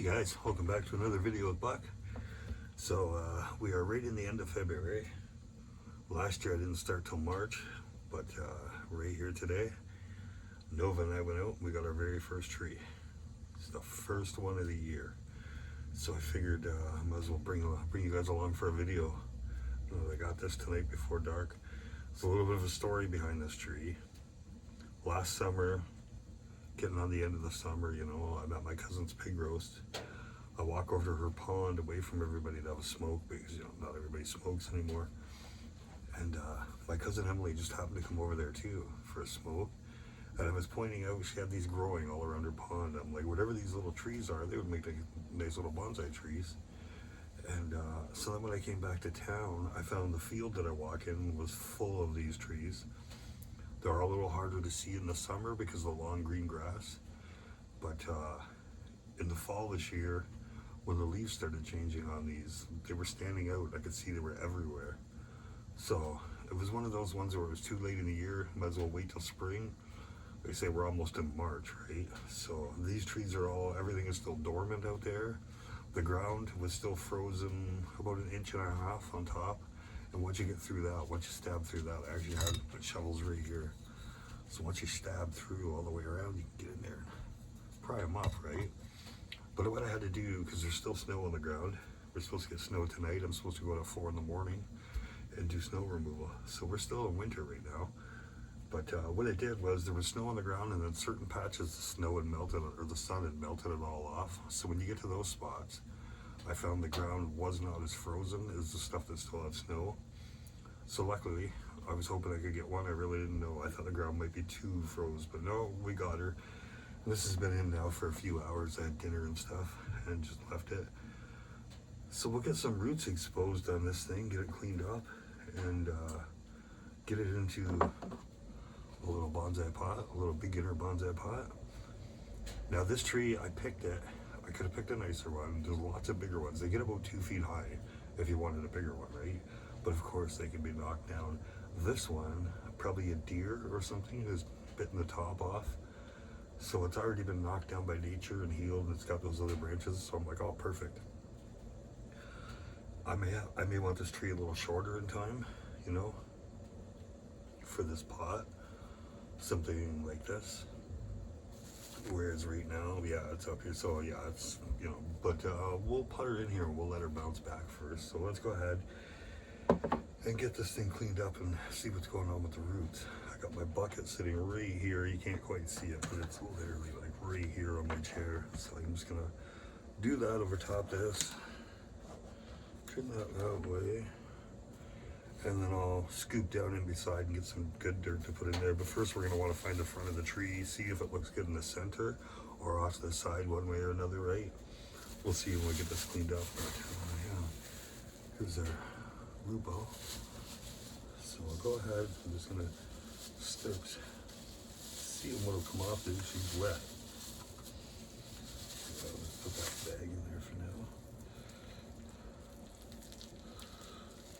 guys, welcome back to another video with Buck. So we are right in the end of February. Last year I didn't start till March, but right here today, Nova and I went out and we got our very first tree. It's the first one of the year. So I figured I might as well bring you guys along for a video. I got this tonight before dark. It's a little bit of a story behind this tree. Last summer, getting on the end of the summer, I'm at my cousin's pig roast. I walk over to her pond away from everybody to have a smoke because, not everybody smokes anymore. And my cousin Emily just happened to come over there too for a smoke. And I was pointing out she had these growing all around her pond. I'm like, whatever these little trees are, they would make nice little bonsai trees. And so then when I came back to town, I found the field that I walk in was full of these trees. They're a little harder to see in the summer because of the long green grass. But in the fall this year, when the leaves started changing on these, they were standing out. I could see they were everywhere. So it was one of those ones where it was too late in the year. Might as well wait till spring. They say we're almost in March, right? So these trees are everything is still dormant out there. The ground was still frozen about 1.5 inches on top. And once you get through that, once you stab through that, I actually had shovels right here. So once you stab through all the way around, you can get in there and pry them up, right? But what I had to do, because there's still snow on the ground, we're supposed to get snow tonight. I'm supposed to go out at 4 in the morning and do snow removal. So we're still in winter right now. But what I did was there was snow on the ground, and then certain patches of snow had melted, or the sun had melted it all off. So when you get to those spots, I found the ground was not as frozen as the stuff that still had snow. So luckily, I was hoping I could get one. I really didn't know. I thought the ground might be too froze, but no, we got her. And this has been in now for a few hours. I had dinner and stuff and just left it. So we'll get some roots exposed on this thing, get it cleaned up, and get it into a little bonsai pot, a little beginner bonsai pot. Now this tree, I picked it. I could have picked a nicer one. There's lots of bigger ones. They get about 2 feet high if you wanted a bigger one, right? But of course they can be knocked down. This one, probably a deer or something, has bitten the top off. So it's already been knocked down by nature and healed, and it's got those other branches. So I'm like, oh, perfect. I may want this tree a little shorter in time, for this pot. Something like this. Whereas right now, yeah, it's up here. So yeah, it's, but we'll put her in here and we'll let her bounce back first. So let's go ahead and get this thing cleaned up and see what's going on with the roots. I got my bucket sitting right here. You can't quite see it, but it's literally like right here on my chair. So I'm just gonna do that over top this. Turn that way. And then I'll scoop down in beside and get some good dirt to put in there. But first we're gonna wanna find the front of the tree, see if it looks good in the center or off to the side one way or another, right? We'll see when we get this cleaned up. But yeah, here's our root ball. So I'll go ahead, I'm just gonna start seeing what'll come off there. She's wet. So let's put that bag in there for now.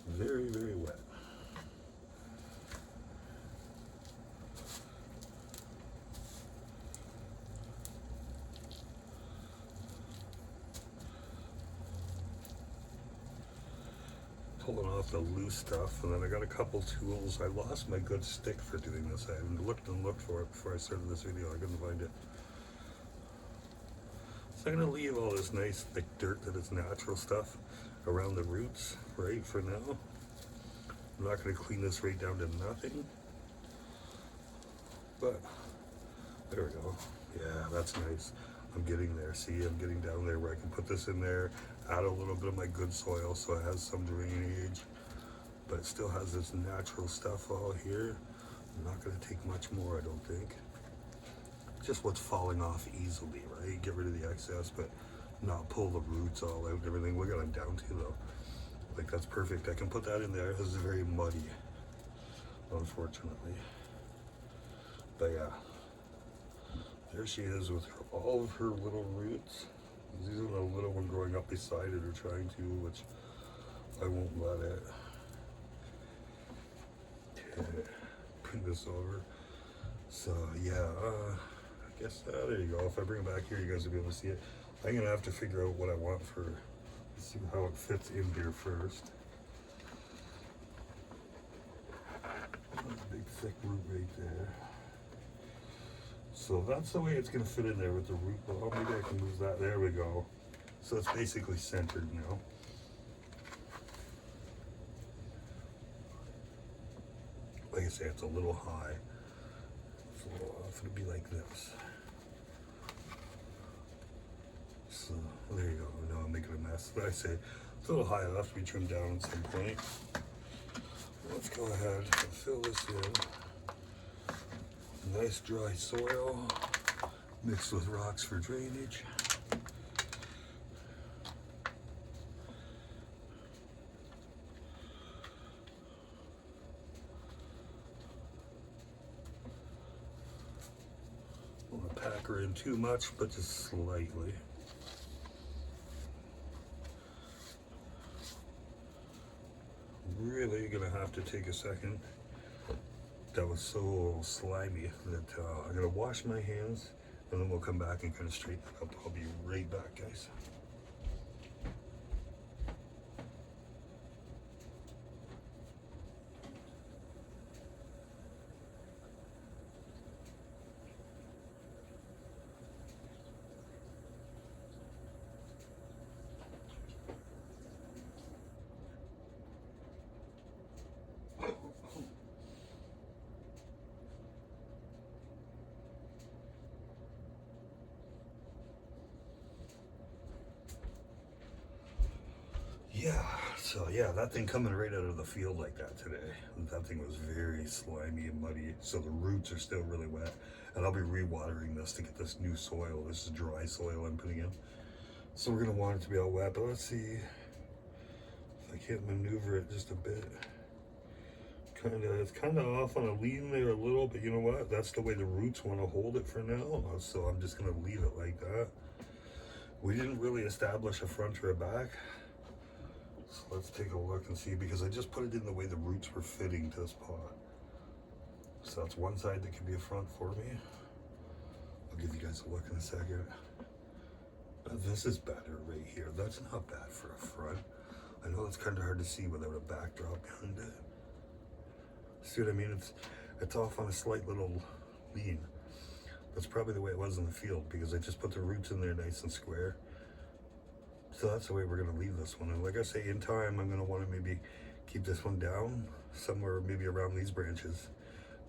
Very, very wet. Pulling off the loose stuff, and then I got a couple tools. I lost my good stick for doing this. I looked and looked for it before I started this video. I couldn't find it. So I'm gonna leave all this nice thick dirt that is natural stuff around the roots, right, for now. I'm not gonna clean this right down to nothing. But there we go. Yeah, that's nice. I'm getting there. See, I'm getting down there where I can put this in there, add a little bit of my good soil so it has some drainage, but it still has this natural stuff all here. I'm not gonna take much more, I don't think. Just what's falling off easily, right? Get rid of the excess, but not pull the roots all out and everything. Look at I'm down to though. Like that's perfect. I can put that in there. This is very muddy, unfortunately. But yeah. There she is with all of her little roots. There's even a little one growing up beside it or trying to, which I won't let it. Okay, bring this over. So yeah, guess, there you go. If I bring it back here, you guys will be able to see it. I'm gonna have to figure out what I want for, let's see how it fits in here first. Big thick root right there. So that's the way it's gonna fit in there with the root ball. Maybe I can move that. There we go. So it's basically centered now. Like I say, it's a little high. It's a little off. It'll be like this. So there you go. No, I'm making a mess. Like I say, it's a little high. It'll have to be trimmed down at some point. Let's go ahead and fill this in. Nice dry soil mixed with rocks for drainage. I don't want to pack her in too much, but just slightly. Really gonna have to take a second. That was so slimy that I'm gonna wash my hands and then we'll come back and kind of straighten it up. I'll be right back, guys. Yeah, so yeah, that thing coming right out of the field like that today. That thing was very slimy and muddy, so the roots are still really wet. And I'll be re-watering this to get this new soil. This is dry soil I'm putting in. So we're gonna want it to be all wet, but let's see if I can't maneuver it just a bit. It's kind of off on a lean there a little, but you know what? That's the way the roots want to hold it for now. So I'm just gonna leave it like that. We didn't really establish a front or a back. So let's take a look and see, because I just put it in the way the roots were fitting to this pot. So that's one side that can be a front for me. I'll give you guys a look in a second. Now this is better right here. That's not bad for a front. I know it's kind of hard to see without a backdrop behind it. See what I mean? It's off on a slight little lean. That's probably the way it was in the field, because I just put the roots in there nice and square. So that's the way we're gonna leave this one. And like I say, in time, I'm gonna wanna maybe keep this one down somewhere, maybe around these branches.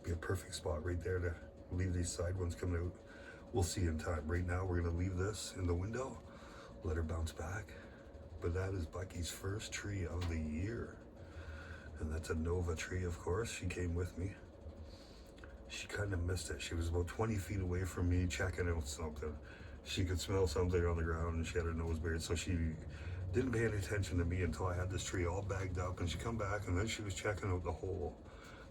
Be a perfect spot right there to leave these side ones coming out. We'll see in time. Right now, we're gonna leave this in the window, let her bounce back. But that is Bucky's first tree of the year. And that's a Nova tree, of course. She came with me. She kind of missed it. She was about 20 feet away from me checking out something. She could smell something on the ground and she had her nose buried, so she didn't pay any attention to me until I had this tree all bagged up, and she come back and then she was checking out the hole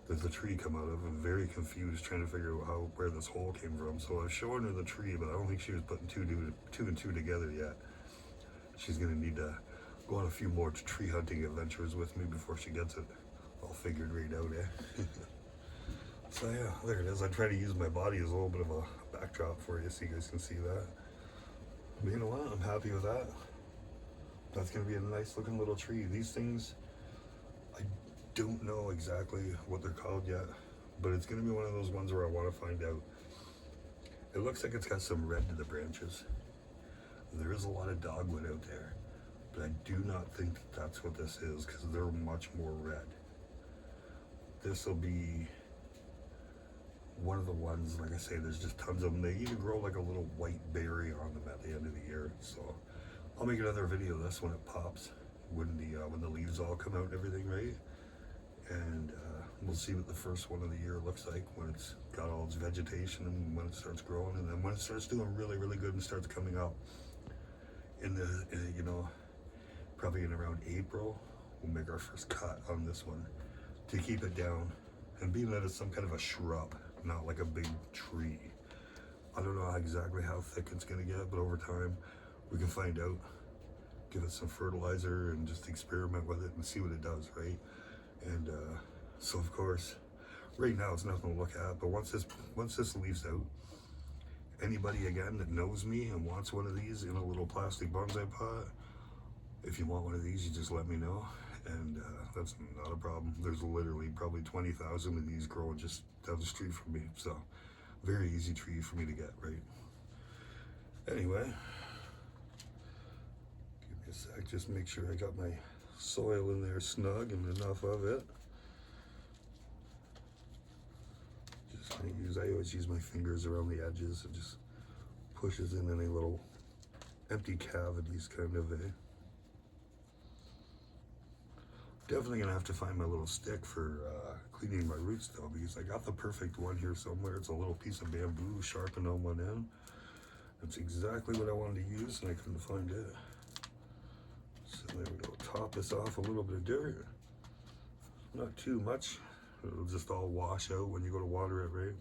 that the tree come out of, and very confused, trying to figure out where this hole came from. So I was showing her the tree, but I don't think she was putting two and two together yet. She's gonna need to go on a few more tree hunting adventures with me before she gets it all figured right out, eh? So yeah, there it is. I try to use my body as a little bit of a backdrop for you so you guys can see that. But you know what? I'm happy with that. That's going to be a nice looking little tree. These things, I don't know exactly what they're called yet, but it's going to be one of those ones where I want to find out. It looks like it's got some red to the branches. There is a lot of dogwood out there, but I do not think that that's what this is, because they're much more red. This will be one of the ones, like I say, there's just tons of them. They even grow like a little white berry on them at the end of the year. So I'll make another video of this when it pops, when the leaves all come out and everything, right? And we'll see what the first one of the year looks like when it's got all its vegetation and when it starts growing, and then when it starts doing really, really good and starts coming up in you know, probably in around April, we'll make our first cut on this one to keep it down. And being that it's some kind of a shrub, not like a big tree, I don't know exactly how thick it's gonna get, but over time we can find out. Give it some fertilizer and just experiment with it and see what it does, right? And so of course, right now it's nothing to look at, but once this leaves out Anybody again that knows me and wants one of these in a little plastic bonsai pot, if you want one of these, you just let me know, and that's not a problem. There's literally probably 20,000 of these growing just down the street from me, so very easy tree for me to get, right? Anyway, give me a sec, just make sure I got my soil in there snug and enough of it. Just gonna use, I always use my fingers around the edges. It just pushes in any little empty cavities, kind of a. Definitely gonna have to find my little stick for cleaning my roots though, because I got the perfect one here somewhere. It's a little piece of bamboo sharpened on one end. That's exactly what I wanted to use, and I couldn't find it. So there we go. Top this off a little bit of dirt. Not too much. It'll just all wash out when you go to water it, right?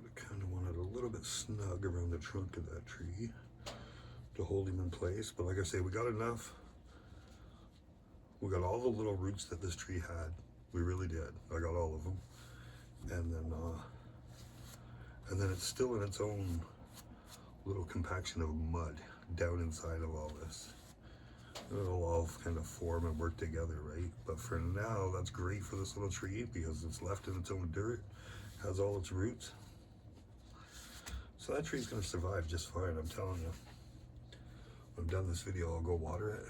I kind of wanted a little bit snug around the trunk of that tree to hold him in place. But like I say, we got enough. We got all the little roots that this tree had. We really did. I got all of them. And then it's still in its own little compaction of mud down inside of all this. It'll all kind of form and work together, right? But for now, that's great for this little tree because it's left in its own dirt, has all its roots. So that tree's gonna survive just fine, I'm telling you. When I'm done this video, I'll go water it.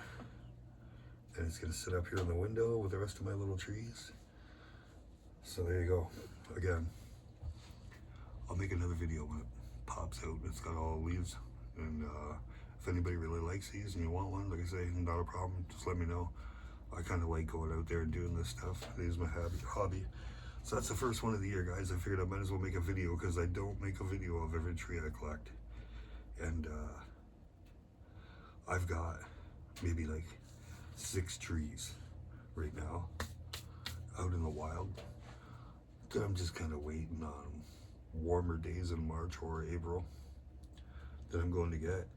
And it's gonna sit up here in the window with the rest of my little trees. So there you go. Again, I'll make another video when it pops out. It's got all leaves. And if anybody really likes these and you want one, like I say, not a problem, just let me know. I kind of like going out there and doing this stuff. It is my hobby. So that's the first one of the year, guys. I figured I might as well make a video because I don't make a video of every tree I collect. And I've got maybe like 6 trees right now out in the wild that I'm just kind of waiting on warmer days in March or April that I'm going to get.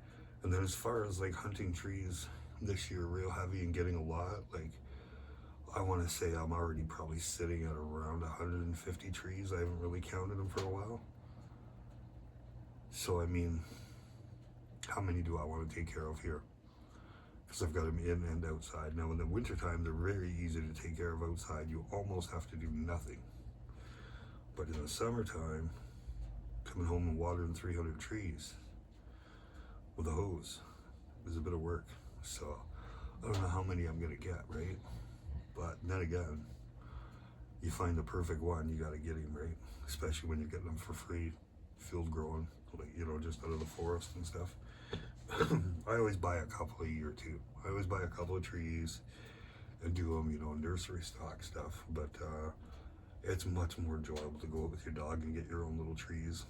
And then as far as like hunting trees this year real heavy and getting a lot, like I want to say I'm already probably sitting at around 150 trees. I haven't really counted them for a while. So I mean, how many do I want to take care of here? Because I've got them in and outside. Now in the wintertime, they're very easy to take care of outside. You almost have to do nothing. But in the summertime, coming home and watering 300 trees with a hose is a bit of work. So I don't know how many I'm gonna get, right? But then again, you find the perfect one, you gotta get him, right? Especially when you're getting them for free, field growing, like, you know, just out of the forest and stuff. I always buy a couple a year too. I always buy a couple of trees and do them, you know, nursery stock stuff. But it's much more enjoyable to go out with your dog and get your own little trees,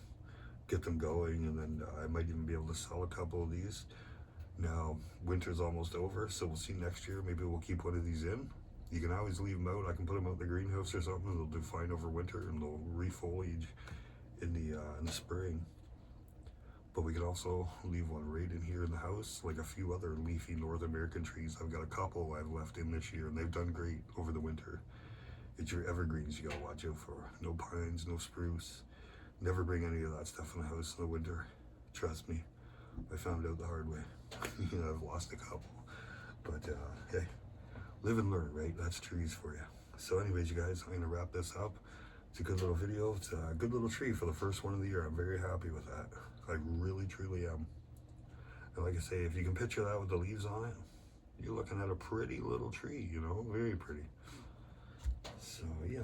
get them going, and then I might even be able to sell a couple of these. Now, winter's almost over, so we'll see next year. Maybe we'll keep one of these in. You can always leave them out. I can put them out in the greenhouse or something. They'll do fine over winter, and they'll refoliage in the spring. But we could also leave one right in here in the house, like a few other leafy North American trees. I've got a couple I've left in this year, and they've done great over the winter. It's your evergreens you gotta watch out for. No pines, no spruce. Never bring any of that stuff in the house in the winter. Trust me, I found out the hard way. You know, I've lost a couple. But hey, live and learn, right? That's trees for you. So anyways, you guys, I'm gonna wrap this up. It's a good little video. It's a good little tree for the first one of the year. I'm very happy with that. I really, truly am. And like I say, if you can picture that with the leaves on it, you're looking at a pretty little tree, you know, very pretty. So yeah,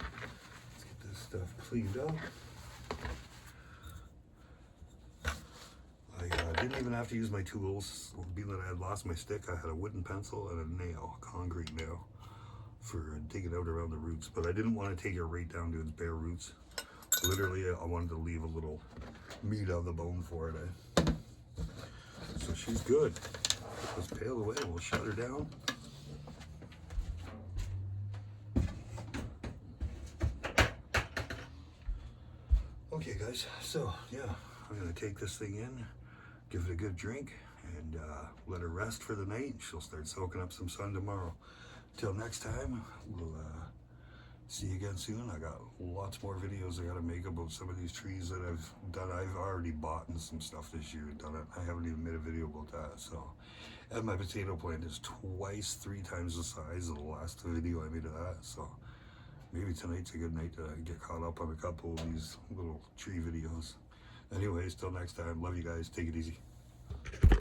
let's get this stuff cleaned up. I didn't even have to use my tools. Being that I had lost my stick, I had a wooden pencil and a nail, a concrete nail, for digging out around the roots. But I didn't want to take it right down to its bare roots. Literally, I wanted to leave a little meat on the bone for it. So she's good. Put this pail away and we'll shut her down. Okay guys, so yeah, I'm gonna take this thing in, give it a good drink, and let her rest for the night. She'll start soaking up some sun tomorrow. Till next time, we'll see you again soon. I got lots more videos I gotta make about some of these trees that I've done. I've already bought some stuff this year and done it. I haven't even made a video about that. So, and my potato plant is three times the size of the last video I made of that. So maybe tonight's a good night to get caught up on a couple of these little tree videos. Anyways, till next time, love you guys. Take it easy.